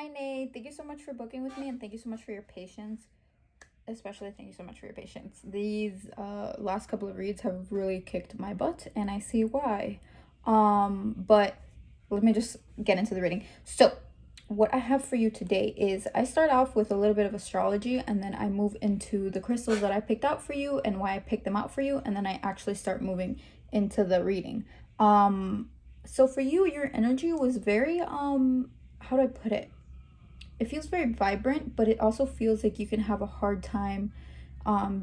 Hi, Nate. Thank you so much for booking with me, and thank you so much for your patience. Especially, thank you so much for your patience. These last couple of reads have really kicked my butt, and I see why. But let me just get into the reading. So, what I have for you today is I start off with a little bit of astrology, and then I move into the crystals that I picked out for you and why I picked them out for you, and then I actually start moving into the reading. So for you, your energy was very how do I put it? It feels very vibrant, but it also feels like you can have a hard time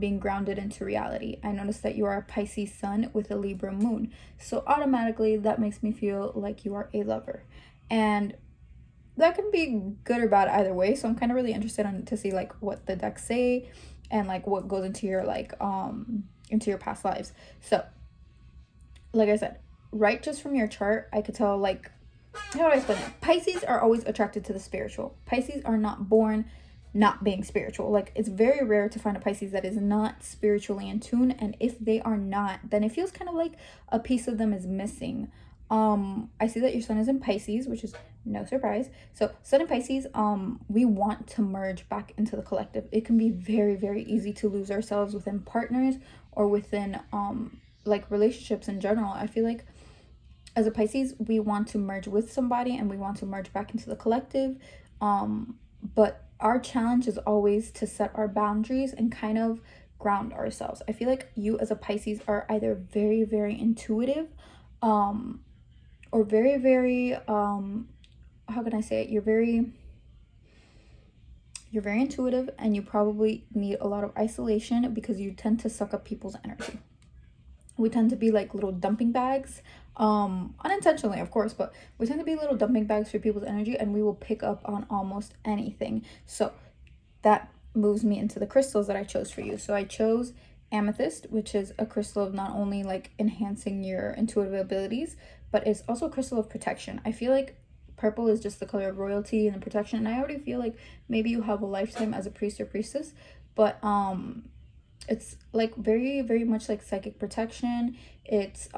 being grounded into reality. I noticed that you are a Pisces sun with a Libra moon. So automatically that makes me feel like you are a lover. And that can be good or bad either way. So I'm kind of really interested in to see like what the decks say and like what goes into your into your past lives. So like I said, right just from your chart, I could tell like how do I explain it? Pisces are always attracted to the spiritual. Pisces are not born not being spiritual. Like it's very rare to find a Pisces that is not spiritually in tune. And if they are not, then it feels kind of like a piece of them is missing. I see that your sun is in Pisces, which is no surprise. So sun in Pisces, we want to merge back into the collective. It can be very, very easy to lose ourselves within partners or within like relationships in general. I feel like as a Pisces, we want to merge with somebody and we want to merge back into the collective. But our challenge is always to set our boundaries and kind of ground ourselves. I feel like you as a Pisces are either very, very intuitive, or very, very how can I say it? You're very intuitive and you probably need a lot of isolation because you tend to suck up people's energy. We tend to be like little dumping bags, unintentionally of course, but we tend to be little dumping bags for people's energy and we will pick up on almost anything. So that moves me into the crystals that I chose for you. So I chose amethyst, which is a crystal of not only like enhancing your intuitive abilities, but it's also a crystal of protection. I feel like purple is just the color of royalty and protection, and I already feel like maybe you have a lifetime as a priest or priestess, but it's like very, very much like psychic protection. It's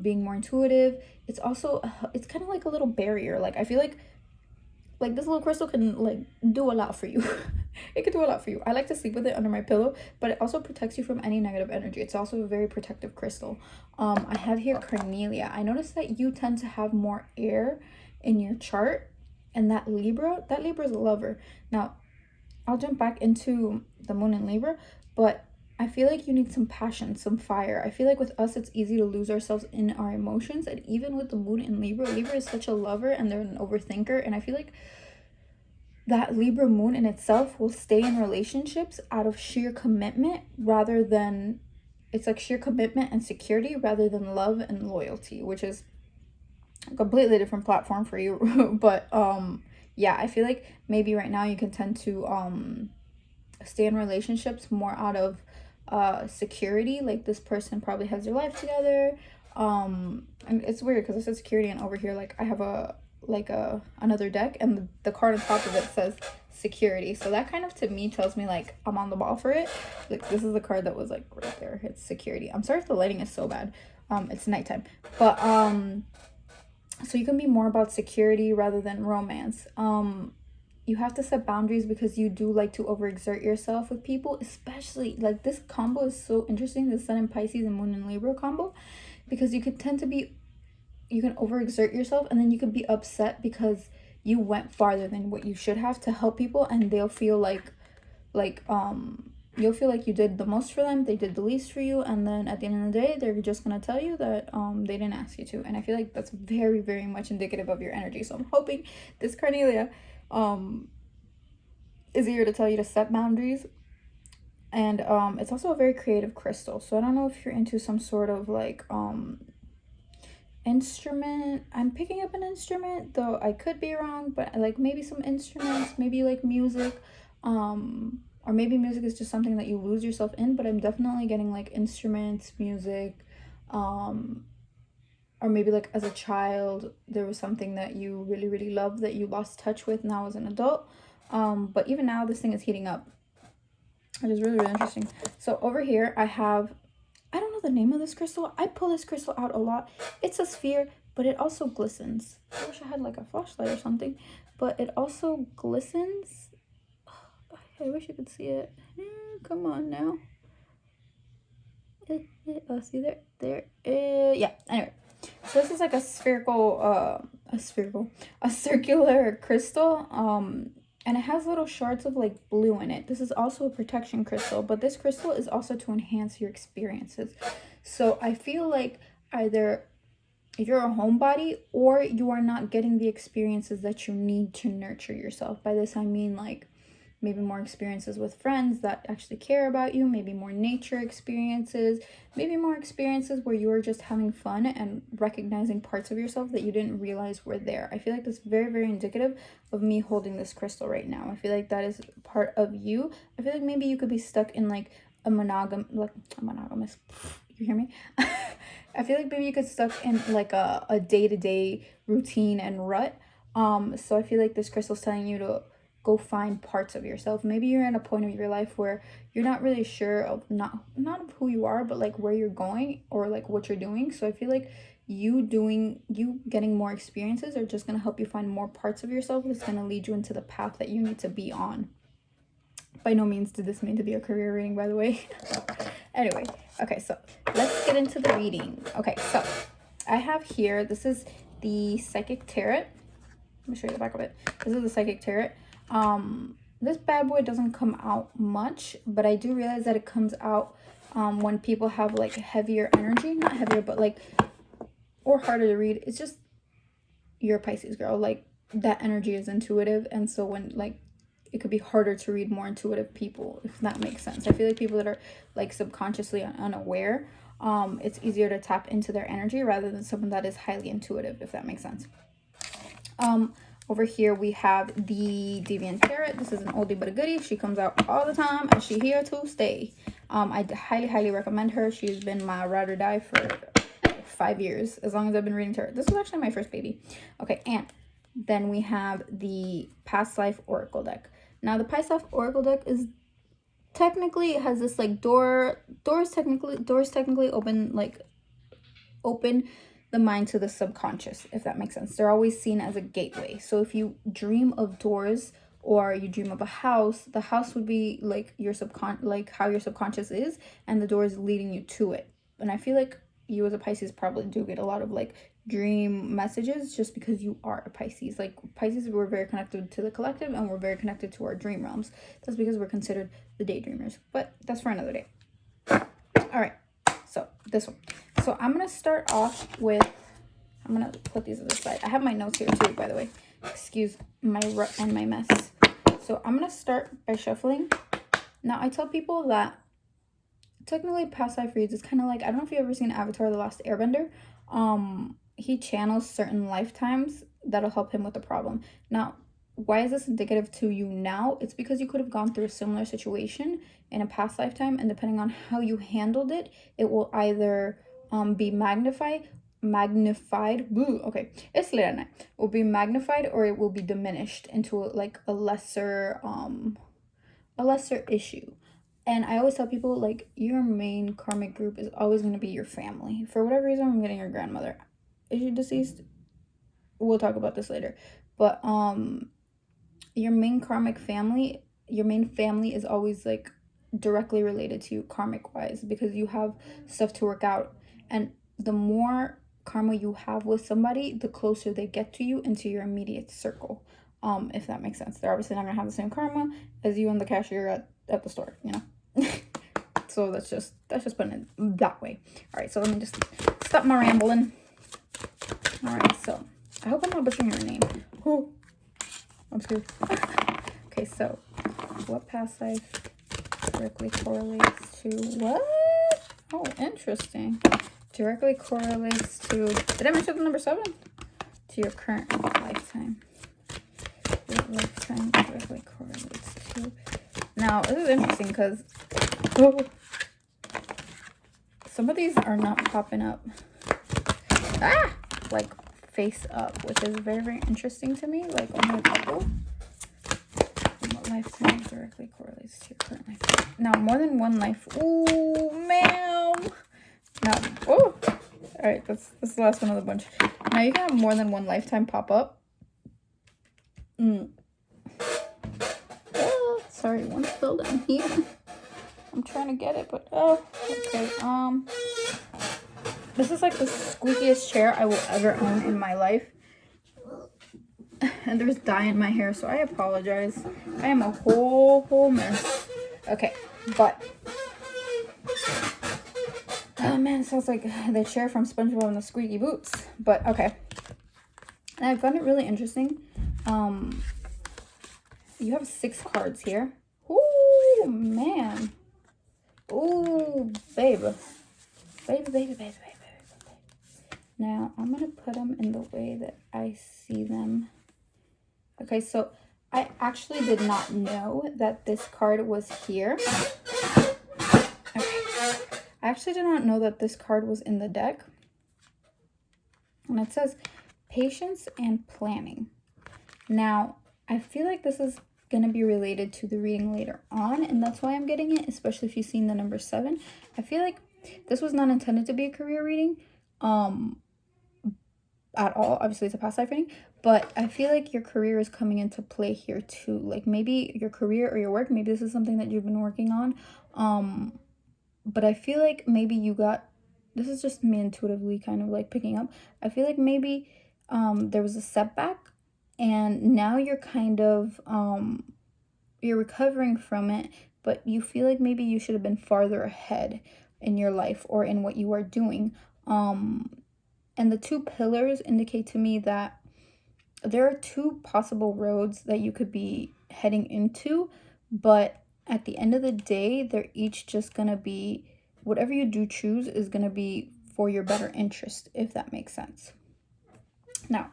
being more intuitive. It's also it's kind of like a little barrier. Like I feel like this little crystal can like do a lot for you. It can do a lot for you. I like to sleep with it under my pillow, but it also protects you from any negative energy. It's also a very protective crystal. I have here carnelia. I noticed that you tend to have more air in your chart, and that Libra is a lover. Now I'll jump back into the moon in Libra, but I feel like you need some passion, some fire. I feel like with us, it's easy to lose ourselves in our emotions. And even with the moon in Libra, Libra is such a lover and they're an overthinker. And I feel like that Libra moon in itself will stay in relationships out of sheer commitment rather than, it's like sheer commitment and security rather than love and loyalty, which is a completely different platform for you. But yeah, I feel like maybe right now you can tend to stay in relationships more out of security, like this person probably has their life together. And it's weird because I said security and over here like I have a another deck and the card on top of it says security, so that kind of to me tells me like I'm on the ball for it. Like this is the card that was like right there, it's security. I'm sorry if the lighting is so bad, it's nighttime, but so you can be more about security rather than romance. You have to set boundaries because you do like to overexert yourself with people, especially like this combo is so interesting, the sun in Pisces and moon in Libra combo, because you could tend to be, you can overexert yourself and then you can be upset because you went farther than what you should have to help people, and they'll feel like you'll feel like you did the most for them, they did the least for you, and then at the end of the day they're just gonna tell you that they didn't ask you to. And I feel like that's very, very much indicative of your energy. So I'm hoping this carnelia is here to tell you to set boundaries. And it's also a very creative crystal, so I don't know if you're into some sort of like instrument. I'm picking up an instrument, though I could be wrong, but like maybe some instruments, maybe like music, or maybe music is just something that you lose yourself in, but I'm definitely getting like instruments, music, or maybe like as a child there was something that you really, really loved that you lost touch with now as an adult. But even now this thing is heating up, which is really, really interesting. So over here I have, I don't know the name of this crystal. I pull this crystal out a lot. It's a sphere, but it also glistens. I wish I had like a flashlight or something, but it also glistens. I wish you could see it. Come on now. Oh, see there. Yeah. Anyway, so this is like a circular crystal. And it has little shards of like blue in it. This is also a protection crystal, but this crystal is also to enhance your experiences. So I feel like either you're a homebody or you are not getting the experiences that you need to nurture yourself. By this I mean like maybe more experiences with friends that actually care about you, maybe more nature experiences, maybe more experiences where you are just having fun and recognizing parts of yourself that you didn't realize were there. I feel like that's very, very indicative of me holding this crystal right now. I feel like that is part of you. I feel like maybe you could be stuck in like a monogamous, you hear me? I feel like maybe you could stuck in like a day-to-day routine and rut. So I feel like this crystal's telling you to go find parts of yourself. Maybe you're in a point of your life where you're not really sure of not of who you are, but like where you're going or like what you're doing. So I feel like you getting more experiences are just going to help you find more parts of yourself that's going to lead you into the path that you need to be on. By no means did this mean to be a career reading, by the way. Anyway, okay, so let's get into the reading. Okay, so I have here, this is the Psychic Tarot. Let me show you the back of it. This is the Psychic Tarot. This bad boy doesn't come out much, but I do realize that it comes out when people have like heavier energy, not heavier, but like, or harder to read. It's just, you're a Pisces girl, like that energy is intuitive, and so when like it could be harder to read more intuitive people, if that makes sense. I feel like people that are like subconsciously unaware, it's easier to tap into their energy rather than someone that is highly intuitive, if that makes sense. Over here we have the Deviant Tarot. This is an oldie but a goodie. She comes out all the time and she's here to stay. I highly recommend her. She's been my ride or die for 5 years, as long as I've been reading tarot. This was actually my first baby. Okay, and then we have the Past Life Oracle deck. Now the Past Life Oracle deck is technically, it has this like doors technically open the mind to the subconscious, if that makes sense. They're always seen as a gateway. So if you dream of doors or you dream of a house, the house would be like your how your subconscious is, and the door is leading you to it. And I feel like you as a Pisces probably do get a lot of like dream messages just because you are a Pisces. Like Pisces, we're very connected to the collective and we're very connected to our dream realms. That's because we're considered the daydreamers, but that's for another day. All right, so this one. So I'm gonna start off with, I'm gonna put these to the side. I have my notes here too, by the way. Excuse my rut and my mess. So I'm gonna start by shuffling. Now I tell people that technically Past Life reads is kind of like, I don't know if you've ever seen Avatar: The Last Airbender. He channels certain lifetimes that'll help him with the problem. Now, why is this indicative to you now? It's because you could have gone through a similar situation in a past lifetime, and depending on how you handled it, it will either be magnified, it's late at night, will be magnified, or it will be diminished into like a lesser issue. And I always tell people, like, your main karmic group is always going to be your family. For whatever reason, I'm getting your grandmother. Is she deceased? We'll talk about this later. But your main karmic family, your main family is always like directly related to you karmic wise, because you have stuff to work out. And the more karma you have with somebody, the closer they get to you into your immediate circle. If that makes sense. They're obviously not gonna have the same karma as you and the cashier at the store, you know. So that's just putting it that way. All right, so let me just stop my rambling. All right, so I hope I'm not butchering your name. Oh, I'm scared. Okay, so what past life directly correlates to what? Oh, interesting. Directly correlates to, did I mention the number 7? To your current lifetime. Your lifetime directly correlates to. Now, this is interesting because some of these are not popping up. Like face up, which is very, very interesting to me. Like only a couple. What lifetime directly correlates to your current lifetime? Now, more than one life. Ooh, ma'am. Now, oh, all right. That's the last one of the bunch. Now you can have more than one lifetime pop up. Sorry, one fell down here. I'm trying to get it, but oh, okay. This is like the squeakiest chair I will ever own in my life. And there's dye in my hair, so I apologize. I am a whole mess. Okay, but oh man, it sounds like the chair from SpongeBob and the Squeaky Boots. But okay, and I found it really interesting. You have 6 cards here. Ooh, man. Ooh, babe. Baby. Now, I'm going to put them in the way that I see them. Okay, so I actually did not know that this card was here. Okay. I actually did not know that this card was in the deck. And it says patience and planning. Now, I feel like this is going to be related to the reading later on, and that's why I'm getting it, especially if you've seen the number 7. I feel like this was not intended to be a career reading at all. Obviously, it's a past life reading, but I feel like your career is coming into play here too. Like maybe your career or your work, maybe this is something that you've been working on. But I feel like maybe you got, this is just me intuitively kind of like picking up. I feel like maybe there was a setback, and now you're kind of you're recovering from it, but you feel like maybe you should have been farther ahead in your life or in what you are doing. And the 2 pillars indicate to me that there are 2 possible roads that you could be heading into, but at the end of the day, they're each just gonna be, whatever you do choose is gonna be for your better interest, if that makes sense. Now,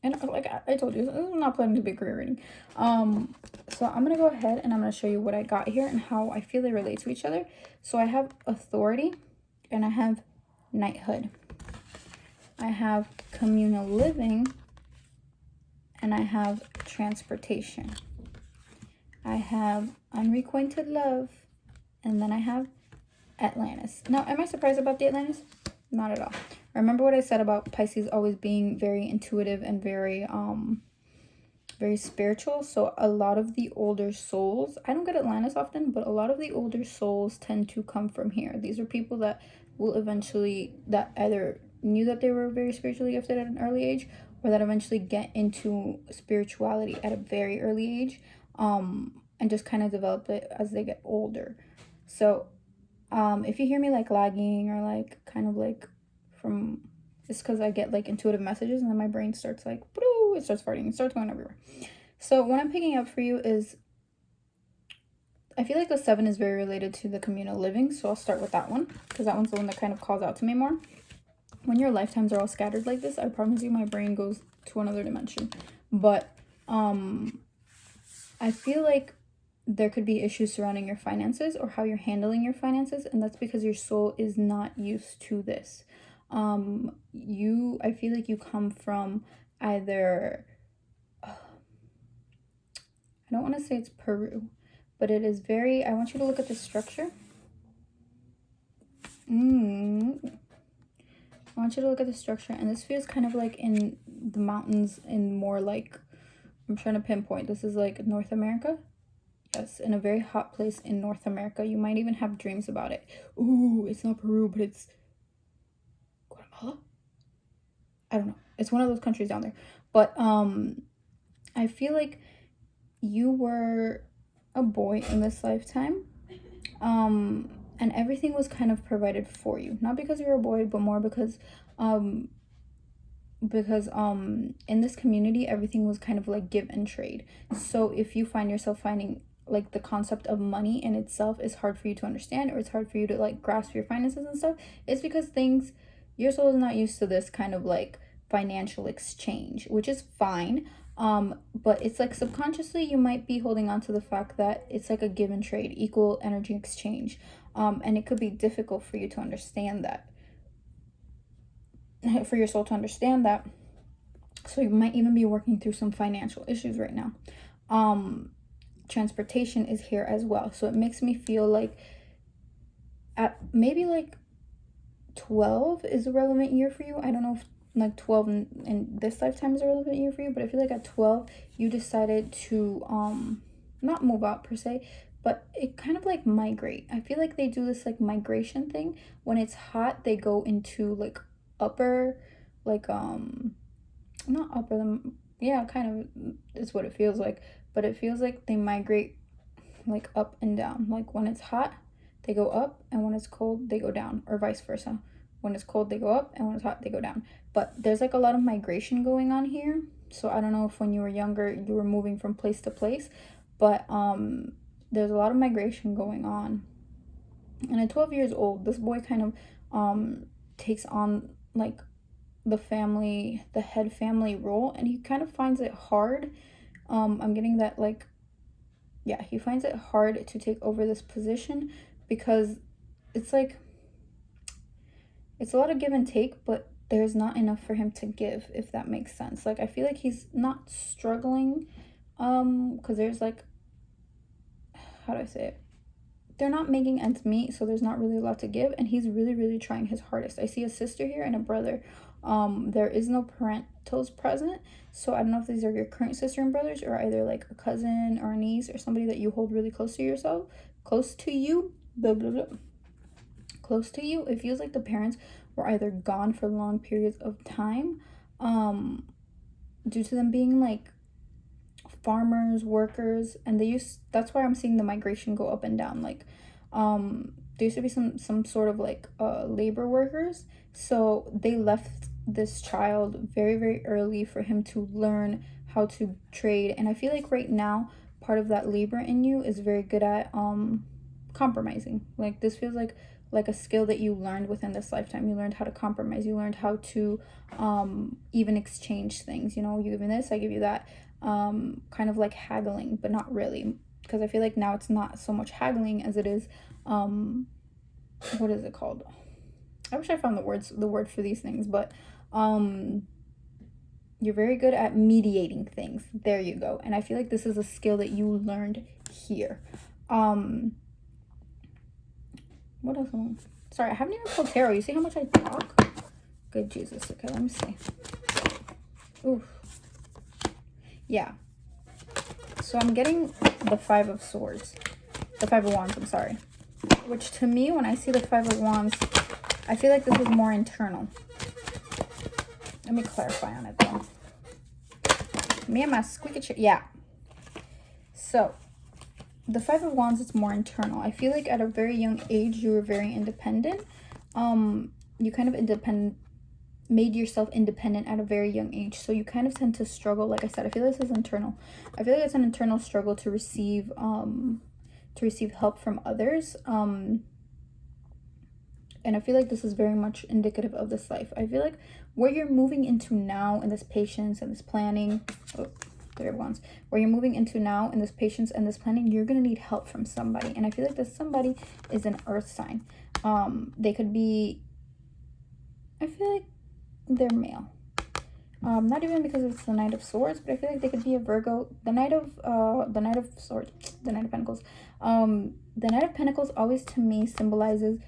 and like I told you, I'm not planning to be a career reading. So I'm gonna go ahead and I'm gonna show you what I got here and how I feel they relate to each other. So I have authority and I have knighthood. I have communal living and I have transportation. I have unrequited love, and then I have Atlantis. Now, am I surprised about the Atlantis? Not at all. Remember what I said about Pisces always being very intuitive and very spiritual. So a lot of the older souls, I don't get Atlantis often, but a lot of the older souls tend to come from here. These are people that will eventually, that either knew that they were very spiritually gifted at an early age, or that eventually get into spirituality at a very early age, and just kind of develop it as they get older. So if you hear me like lagging or like kind of like from, it's because I get like intuitive messages and then my brain starts like, it starts farting, it starts going everywhere. So what I'm picking up for you is, I feel like the 7 is very related to the communal living, so I'll start with that one because that one's the one that kind of calls out to me more. When your lifetimes are all scattered like this, I promise you my brain goes to another dimension. But I feel like there could be issues surrounding your finances or how you're handling your finances, and that's because your soul is not used to this. I feel like you come from either, I don't want to say it's Peru, but it is very, I want you to look at the structure. I want you to look at the structure, and this feels kind of like in the mountains, in more like, I'm trying to pinpoint, this is like North America. Yes, in a very hot place in North America. You might even have dreams about it. Ooh, it's not Peru, but it's Guatemala? I don't know. It's one of those countries down there. But I feel like you were a boy in this lifetime. And everything was kind of provided for you. Not because you're a boy, but more because in this community everything was kind of like give and trade. So if you find yourself finding like the concept of money in itself is hard for you to understand, or it's hard for you to like grasp your finances and stuff, it's because your soul is not used to this kind of like financial exchange, which is fine. But it's like subconsciously you might be holding on to the fact that it's like a give and trade, equal energy exchange. And it could be difficult for you to understand that, for your soul to understand that. So you might even be working through some financial issues right now. Transportation is here as well. So it makes me feel like at maybe like 12 is a relevant year for you. I don't know if like 12 in this lifetime is a relevant year for you, but I feel like at 12 you decided to not move out per se, but it kind of like migrate. I feel like they do this like migration thing. When it's hot, they go into like upper, like not upper them, yeah, kind of is what it feels like, but it feels like they migrate like up and down. Like when it's hot, they go up, and when it's cold, they go down, or vice versa. When it's cold, they go up, and when it's hot, they go down. But there's like a lot of migration going on here. So I don't know if when you were younger you were moving from place to place, but there's a lot of migration going on. And at 12 years old, this boy kind of takes on like the head family role, and he kind of finds it hard. I'm getting that, like, yeah, he finds it hard to take over this position because it's like it's a lot of give and take, but there's not enough for him to give, if that makes sense. Like, I feel like he's not struggling, because there's like, how do I say it? They're not making ends meet, so there's not really a lot to give, and he's really, really trying his hardest. I see a sister here and a brother. There is no parentals present, so I don't know if these are your current sister and brothers, or either like a cousin or a niece or somebody that you hold really close to yourself, close to you, blah, blah, blah. Close to you. It feels like the parents were either gone for long periods of time, due to them being like farmers, workers, and that's why I'm seeing the migration go up and down. Like there used to be some sort of like labor workers, so they left this child very, very early for him to learn how to trade. And I feel like right now part of that labor in you is very good at compromising. Like, this feels like a skill that you learned within this lifetime. You learned how to compromise. You learned how to even exchange things. You know, you give me this, I give you that. Kind of like haggling, but not really, because I feel like now it's not so much haggling as it is what is it called? I wish I found the word for these things, but you're very good at mediating things. There you go. And I feel like this is a skill that you learned here. What else? Sorry, I haven't even pulled tarot. You see how much I talk? Good Jesus. Okay, let me see. Oof. Yeah. So I'm getting the Five of Swords. The Five of Wands, I'm sorry. Which to me, when I see the Five of Wands, I feel like this is more internal. Let me clarify on it though. Me and my squeaky chair. Yeah. So the Five of Wands is more internal. I feel like at a very young age, you were very independent. You kind of made yourself independent at a very young age. So you kind of tend to struggle. Like I said, I feel this is internal. I feel like it's an internal struggle to receive help from others. And I feel like this is very much indicative of this life. I feel like where you're moving into now in this patience and this planning, Three of Wands, where you're moving into now in this patience and this planning, you're going to need help from somebody. And I feel like this somebody is an earth sign. They could be, I feel like they're male. Not even because it's the Knight of Swords, but I feel like they could be a Virgo. The Knight of Swords, the Knight of Pentacles. The Knight of Pentacles always to me symbolizes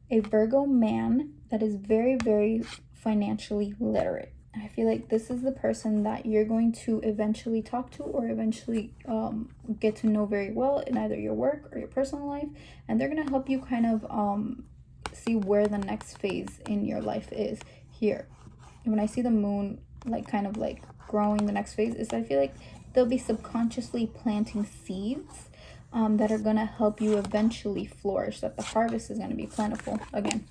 a Virgo man that is very, very financially literate. I feel like this is the person that you're going to eventually talk to, or eventually get to know very well in either your work or your personal life, and they're going to help you kind of see where the next phase in your life is here. And when I see the moon like kind of like growing, the next phase is, I feel like they'll be subconsciously planting seeds that are going to help you eventually flourish, that the harvest is going to be plentiful. Again,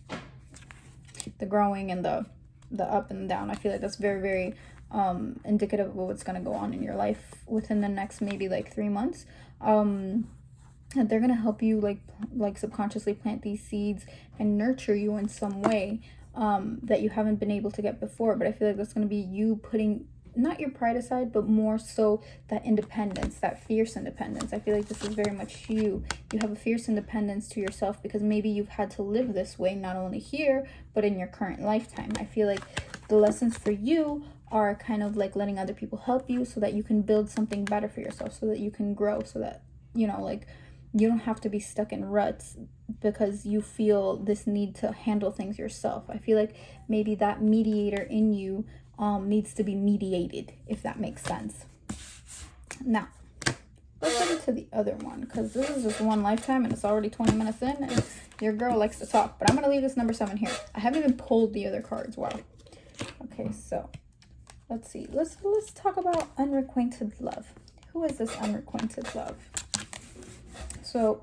the growing and the up and down, I feel like that's very, very indicative of what's going to go on in your life within the next maybe like 3 months. And they're going to help you like subconsciously plant these seeds and nurture you in some way that you haven't been able to get before. But I feel like that's going to be you putting not your pride aside, but more so that independence, that fierce independence. I feel like this is very much you. You have a fierce independence to yourself because maybe you've had to live this way, not only here, but in your current lifetime. I feel like the lessons for you are kind of like letting other people help you so that you can build something better for yourself, so that you can grow, so that, you know, like you don't have to be stuck in ruts because you feel this need to handle things yourself. I feel like maybe that mediator in you needs to be mediated, if that makes sense. Now, let's get into the other one, because this is just one lifetime and it's already 20 minutes in and your girl likes to talk. But I'm going to leave this number 7 here. I haven't even pulled the other cards. Wow. Okay, so let's see. Let's talk about unrequited love. Who is this unrequited love? So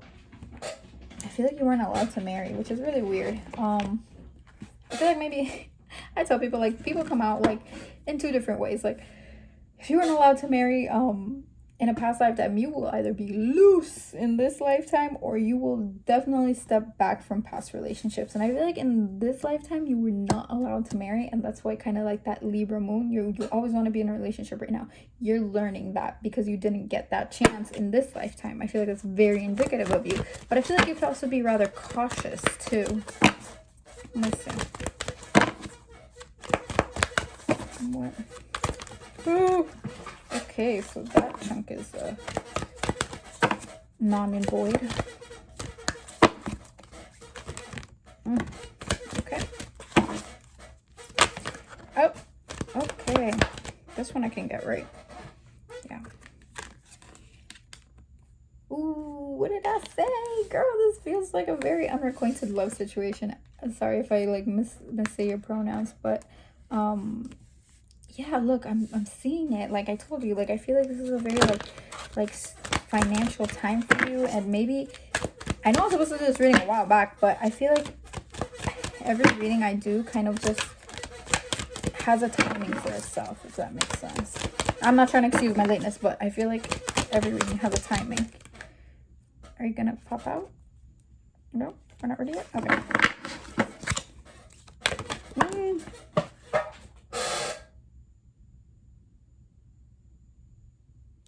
I feel like you weren't allowed to marry, which is really weird. I feel like maybe I tell people, like, people come out like in 2 different ways. Like, if you weren't allowed to marry in a past lifetime, you will either be loose in this lifetime or you will definitely step back from past relationships. And I feel like in this lifetime you were not allowed to marry, and that's why kind of like that Libra moon, you always want to be in a relationship right now. You're learning that because you didn't get that chance in this lifetime. I feel like it's very indicative of you, but I feel like you could also be rather cautious too. Listen. What? Ooh. Okay, so that chunk is non and void. Okay. Oh, okay. This one I can get right. Yeah. Ooh, what did I say? Girl, this feels like a very unrequited love situation. Sorry if I like missay your pronouns, but yeah, look, I'm seeing it. Like I told you, like I feel like this is a very like financial time for you, and maybe I know I was supposed to do this reading a while back, but I feel like every reading I do kind of just has a timing for itself, if that makes sense. I'm not trying to excuse my lateness, but I feel like every reading has a timing. Are you gonna pop out? No, we're not ready yet. Okay.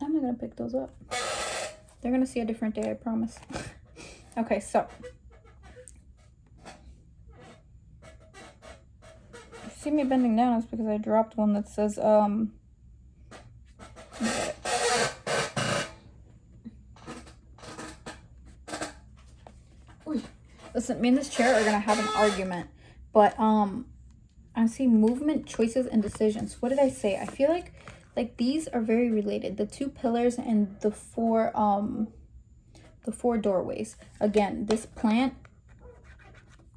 I'm not gonna pick those up. They're gonna see a different day, I promise. Okay, so if you see me bending down, it's because I dropped one that says listen, me and this chair are gonna have an argument, but I see movement, choices, and decisions. What did I say? I feel like these are very related. The 2 pillars and the 4 doorways. Again, this plant,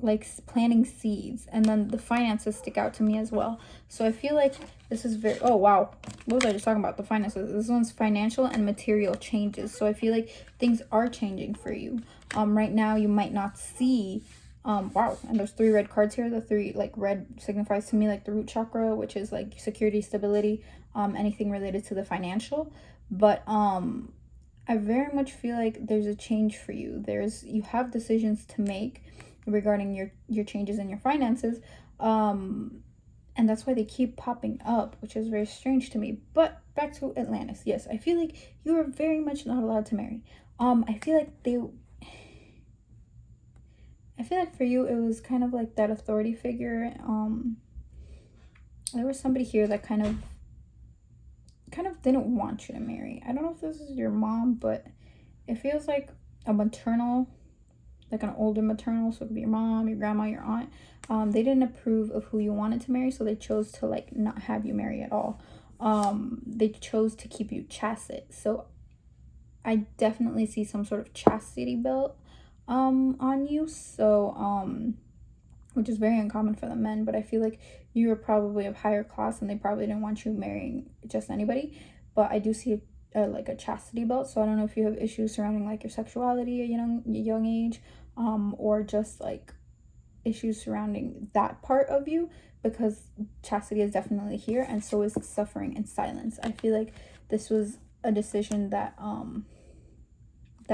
like planting seeds, and then the finances stick out to me as well. So I feel like this is very, oh wow, what was I just talking about? The finances. This one's financial and material changes. So I feel like things are changing for you. Right now you might not see wow, and there's 3 red cards here. The 3 like red signifies to me like the root chakra, which is like security, stability, anything related to the financial. But I very much feel like there's a change for you. You have decisions to make regarding your changes in your finances, and that's why they keep popping up, which is very strange to me. But back to Atlantis. Yes, I feel like you are very much not allowed to marry. I feel like for you it was kind of like that authority figure. There was somebody here that kind of didn't want you to marry. I don't know if this is your mom, but it feels like a maternal, like an older maternal, so it could be your mom, your grandma, your aunt. They didn't approve of who you wanted to marry, so they chose to like not have you marry at all. They chose to keep you chastity. So I definitely see some sort of chastity belt on you. So which is very uncommon for the men, but I feel like you were probably of higher class and they probably didn't want you marrying just anybody. But I do see like a chastity belt, so I don't know if you have issues surrounding like your sexuality at a young age, or just like issues surrounding that part of you, because chastity is definitely here, and so is suffering in silence. I feel like this was a decision that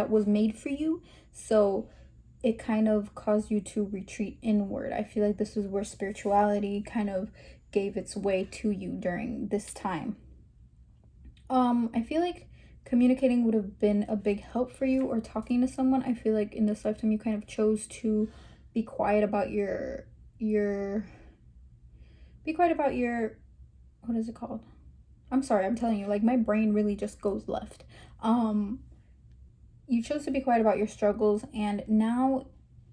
was made for you, so it kind of caused you to retreat inward. I feel like this is where spirituality kind of gave its way to you during this time. I feel like communicating would have been a big help for you, or talking to someone. I feel like in this lifetime you kind of chose to be quiet about your what is it called? I'm sorry, I'm telling you, like my brain really just goes left. you chose to be quiet about your struggles, and now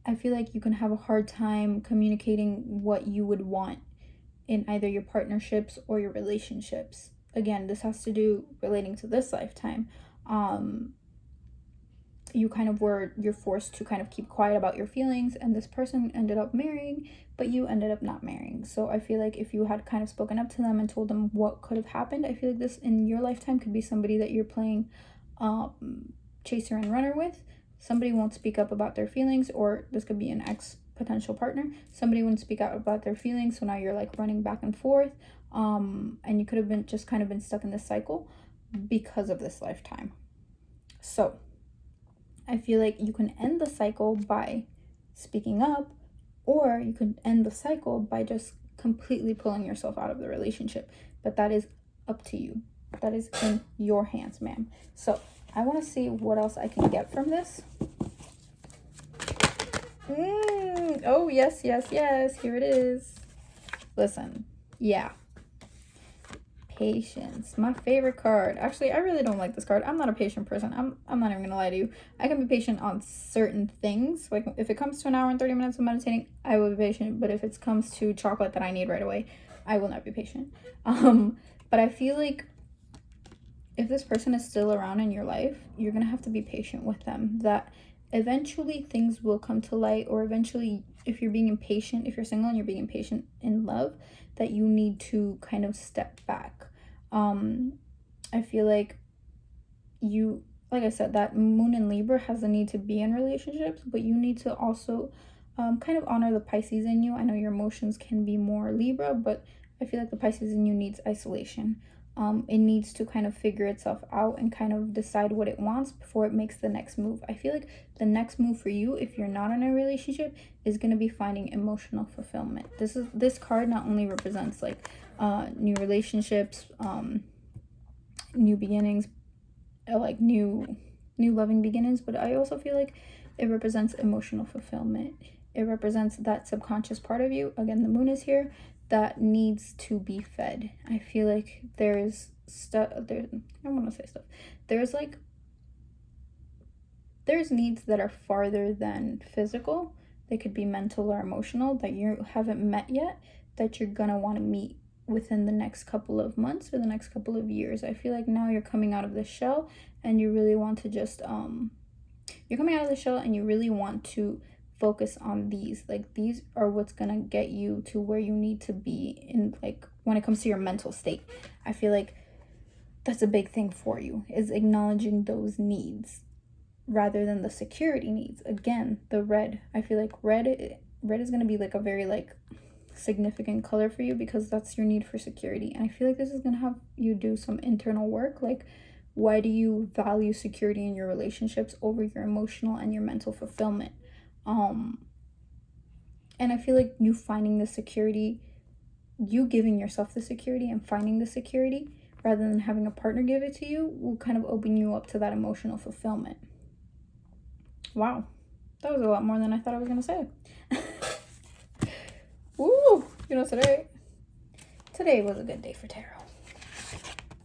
I feel like you can have a hard time communicating what you would want in either your partnerships or your relationships. Again, this has to do relating to this lifetime. You're forced to kind of keep quiet about your feelings, and this person ended up marrying, but you ended up not marrying. So I feel like if you had kind of spoken up to them and told them what could have happened, I feel like this in your lifetime could be somebody that you're playing chaser and runner with. Somebody won't speak up about their feelings, or this could be an ex potential partner. Somebody wouldn't speak out about their feelings, so now you're like running back and forth, and you could have been just kind of been stuck in this cycle because of this lifetime. So I feel like you can end the cycle by speaking up, or you can end the cycle by just completely pulling yourself out of the relationship. But that is up to you. That is in your hands, ma'am. So I want to see what else I can get from this. Oh, yes, yes, yes. Here it is. Listen. Yeah. Patience, my favorite card. Actually, I really don't like this card. I'm not a patient person. I'm not even gonna lie to you. I can be patient on certain things. Like if it comes to an hour and 30 minutes of meditating, I will be patient. But if it comes to chocolate that I need right away, I will not be patient. But I feel like if this person is still around in your life, you're gonna have to be patient with them. That eventually things will come to light, or eventually, if you're being impatient, if you're single and you're being impatient in love, that you need to kind of step back. I feel like like I said, that moon in Libra has the need to be in relationships, but you need to also kind of honor the Pisces in you. I know your emotions can be more Libra, but I feel like the Pisces in you needs isolation. It needs to kind of figure itself out and kind of decide what it wants before it makes the next move. I feel like the next move for you, if you're not in a relationship, is going to be finding emotional fulfillment. This card not only represents like new relationships, new beginnings, like new loving beginnings, but I also feel like it represents emotional fulfillment. It represents that subconscious part of you. Again, the moon is here, that needs to be fed. I feel like there's stuff there. I don't want to say stuff. There's needs that are farther than physical. They could be mental or emotional that you haven't met yet, that you're gonna want to meet within the next couple of months or the next couple of years. I feel like now you're coming out of the shell, and you really want to just you're coming out of the shell and you really want to focus on these. Like, these are what's gonna get you to where you need to be in, like, when it comes to your mental state. I feel like that's a big thing for you, is acknowledging those needs rather than the security needs. Again, the red, I feel like red is going to be like a very like significant color for you, because that's your need for security. And I feel like this is going to have you do some internal work. Like, why do you value security in your relationships over your emotional and your mental fulfillment? And I feel like you finding the security, you giving yourself the security and finding the security rather than having a partner give it to you, will kind of open you up to that emotional fulfillment. Wow, that was a lot more than I thought I was gonna say. Ooh, today was a good day for tarot.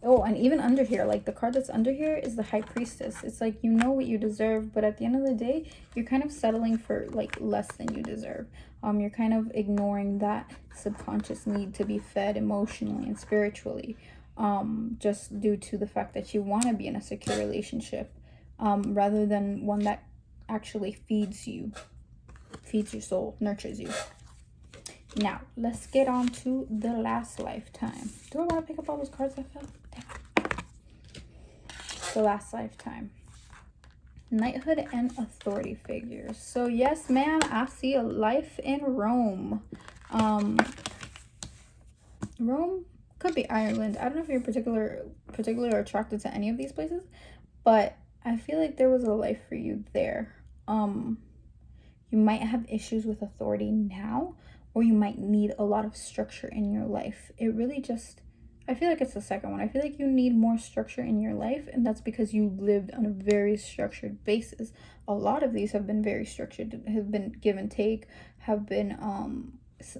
Oh, and even under here, like the card that's under here is the High Priestess. It's like, you know what you deserve, but at the end of the day, you're kind of settling for like less than you deserve. You're kind of ignoring that subconscious need to be fed emotionally and spiritually, just due to the fact that you want to be in a secure relationship, rather than one that actually feeds your soul, nurtures you. Now, let's get on to the last lifetime. Do I want to pick up all those cards I felt? Damn. The last lifetime. Knighthood and authority figures. So, yes, ma'am, I see a life in Rome. Rome could be Ireland. I don't know if you're particularly attracted to any of these places, but I feel like there was a life for you there. You might have issues with authority now, or you might need a lot of structure in your life. It really just, I feel like it's the second one. I feel like you need more structure in your life, and that's because you lived on a very structured basis. A lot of these have been very structured, have been give and take, have been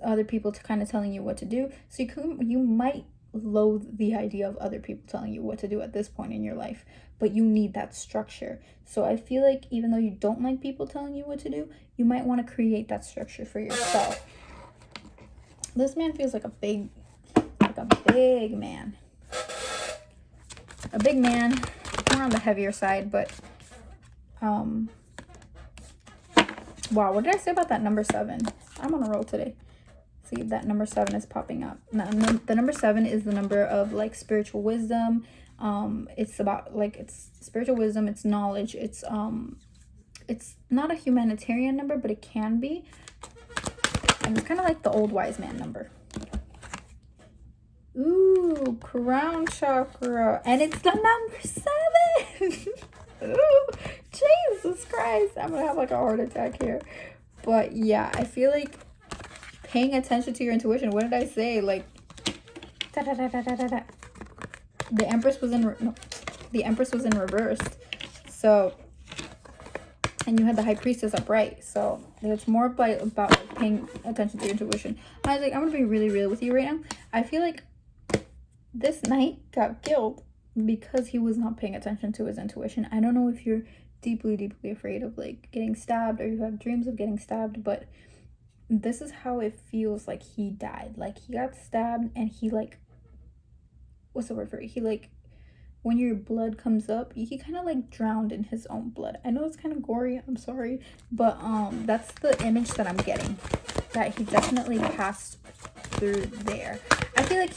other people to kind of telling you what to do. So you might loathe the idea of other people telling you what to do at this point in your life, but you need that structure. So I feel like even though you don't like people telling you what to do, you might want to create that structure for yourself. This man feels like a big man. A big man, more on the heavier side, but wow, what did I say about that number 7? I'm on a roll today. See, that number 7 is popping up. Now, the number 7 is the number of like spiritual wisdom. It's about like, it's spiritual wisdom, it's knowledge, it's not a humanitarian number, but it can be. And it's kind of like the old wise man number. Ooh, crown chakra. And it's the number 7. Ooh, Jesus Christ. I'm gonna have like a heart attack here. But yeah, I feel like paying attention to your intuition. What did I say? Like, the Empress was the Empress was in reversed. So, and you had the High Priestess upright. So it's more about like paying attention to your intuition. I was like, I'm gonna be really real with you right now. I feel like this knight got killed because he was not paying attention to his intuition. I don't know if you're deeply afraid of like getting stabbed, or you have dreams of getting stabbed, but this is how it feels like he died. Like, he got stabbed and he like, what's the word for it? He like, when your blood comes up, he kind of like drowned in his own blood. I know it's kind of gory, I'm sorry, but that's the image that I'm getting, that he definitely passed through there. I feel like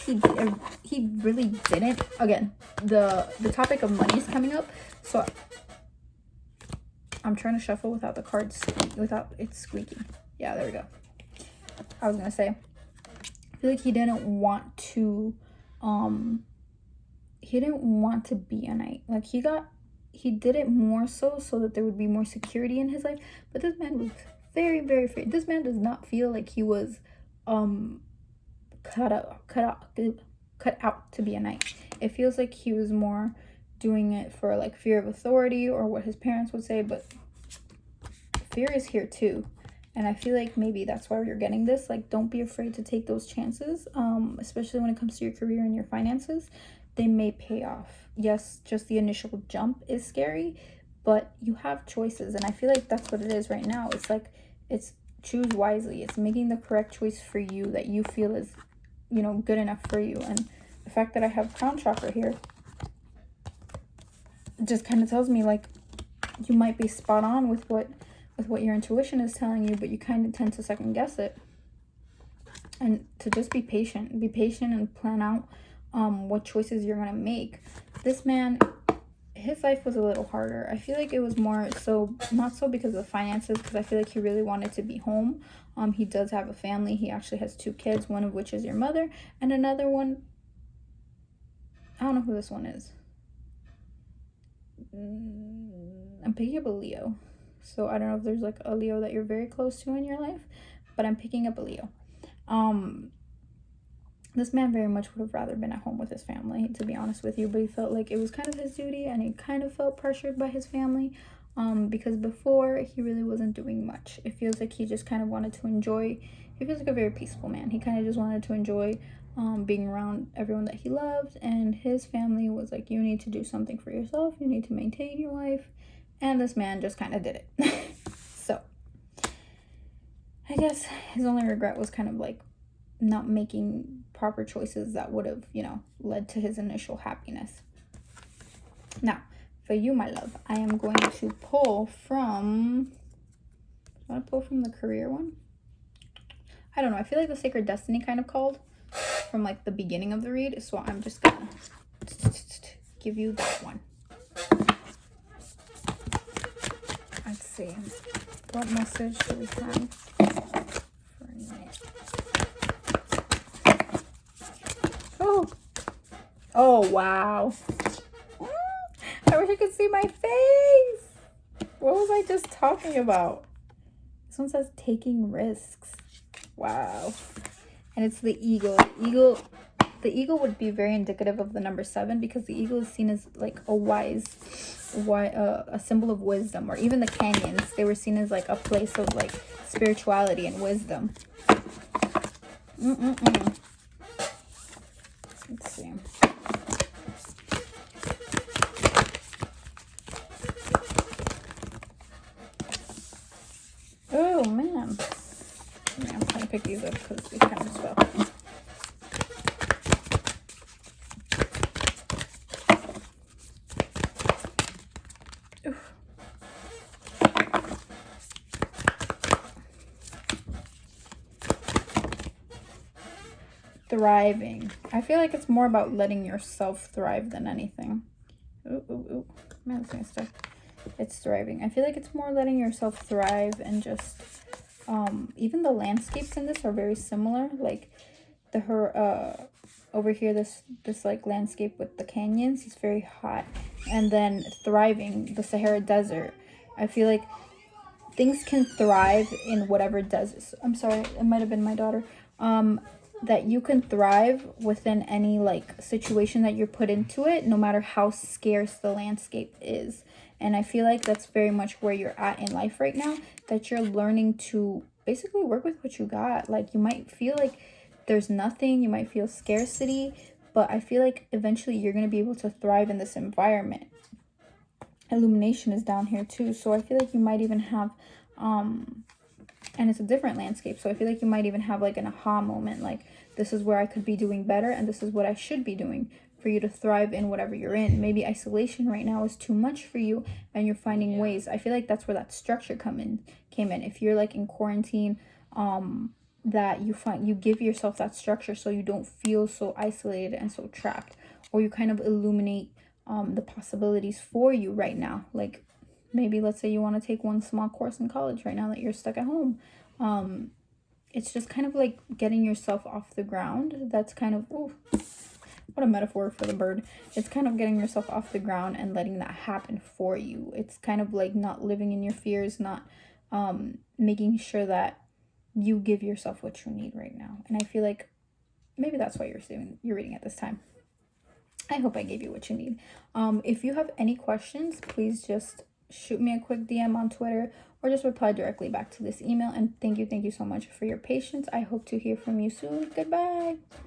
he really didn't. Again, the topic of money is coming up, so I'm trying to shuffle without the cards, without it squeaking. Yeah, there we go. I was gonna say, I feel like he didn't want to be a knight. Like, he did it more so that there would be more security in his life. But this man was very afraid. This man does not feel like he was cut out to be a knight. It feels like he was more doing it for like fear of authority or what his parents would say, but fear is here too. And I feel like maybe that's why you're getting this. Like, don't be afraid to take those chances, especially when it comes to your career and your finances. They may pay off. Yes, just the initial jump is scary, but you have choices. And I feel like that's what it is right now. It's like, it's choose wisely. It's making the correct choice for you that you feel is, you know, good enough for you. And the fact that I have crown chakra here just kind of tells me like you might be spot on with what your intuition is telling you, but you kind of tend to second guess it. And to just be patient and plan out what choices you're gonna make. This man, his life was a little harder. I feel like it was more so, not so because of finances, because I feel like he really wanted to be home. He does have a family. He actually has 2 kids, one of which is your mother, and another one, I don't know who this one is. I'm picking up a Leo. So I don't know if there's like a Leo that you're very close to in your life, but I'm picking up a Leo. This man very much would have rather been at home with his family, to be honest with you, but he felt like it was kind of his duty, and he kind of felt pressured by his family, because before he really wasn't doing much. It feels like he just kind of wanted to enjoy. He feels like a very peaceful man. He kind of just wanted to enjoy being around everyone that he loved, and his family was like, you need to do something for yourself, you need to maintain your life. And this man just kind of did it. So I guess his only regret was kind of like not making proper choices that would have, you know, led to his initial happiness. Now, for you, my love, I am going to pull from, I want to pull from the career one. I don't know. I feel like the Sacred Destiny kind of called from like the beginning of the read. So I'm just going to give you that one. Let's see. What message do we have for tonight? Oh, wow. I wish I could see my face. What was I just talking about? This one says taking risks. Wow. And it's the eagle. The eagle would be very indicative of the number 7, because the eagle is seen as like a symbol of wisdom. Or even the canyons, they were seen as like a place of like spirituality and wisdom. Let's see. Oh man. Yeah, I'm trying to pick these up because they kind of swell. Oof. Thriving. I feel like it's more about letting yourself thrive than anything. Ooh, ooh, ooh. Man, it's gonna stuck. It's thriving. I feel like it's more letting yourself thrive and just even the landscapes in this are very similar. Like over here, this like landscape with the canyons is very hot, and then thriving, the Sahara Desert. I feel like things can thrive in whatever desert. I'm sorry, it might have been my daughter. That you can thrive within any like situation that you're put into it, no matter how scarce the landscape is. And I feel like that's very much where you're at in life right now, that you're learning to basically work with what you got. Like, you might feel like there's nothing, you might feel scarcity, but I feel like eventually you're going to be able to thrive in this environment. Illumination is down here too, so I feel like you might even have and it's a different landscape, so I feel like you might even have like an aha moment, like, this is where I could be doing better and this is what I should be doing for you to thrive in whatever you're in. Maybe isolation right now is too much for you and you're finding ways. I feel like that's where that structure came in. If you're like in quarantine, that you give yourself that structure so you don't feel so isolated and so trapped, or you kind of illuminate the possibilities for you right now. Like, maybe let's say you want to take one small course in college right now that you're stuck at home. It's just kind of like getting yourself off the ground. That's kind of, ooh, what a metaphor for the bird. It's kind of getting yourself off the ground and letting that happen for you. It's kind of like not living in your fears, not making sure that you give yourself what you need right now. And I feel like maybe that's why you're reading at this time. I hope I gave you what you need. If you have any questions, please just shoot me a quick DM on Twitter or just reply directly back to this email. And thank you so much for your patience. I hope to hear from you soon. Goodbye.